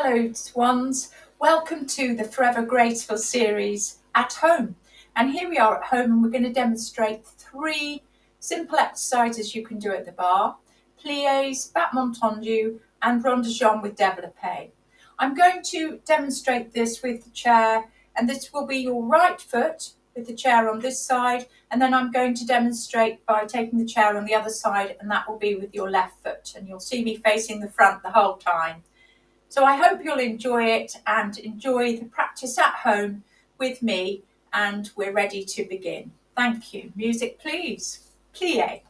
Hello Swans, welcome to the Forever Graceful series at home. And here we are at home and we're going to demonstrate 3 simple exercises you can do at the barre: plies, battement tendu and rond de jambe with développé. I'm going to demonstrate this with the chair, and this will be your right foot with the chair on this side, and then I'm going to demonstrate by taking the chair on the other side, and that will be with your left foot, and you'll see me facing the front the whole time. So I hope you'll enjoy it and enjoy the practice at home with me, and we're ready to begin. Thank you. Music please. Plie.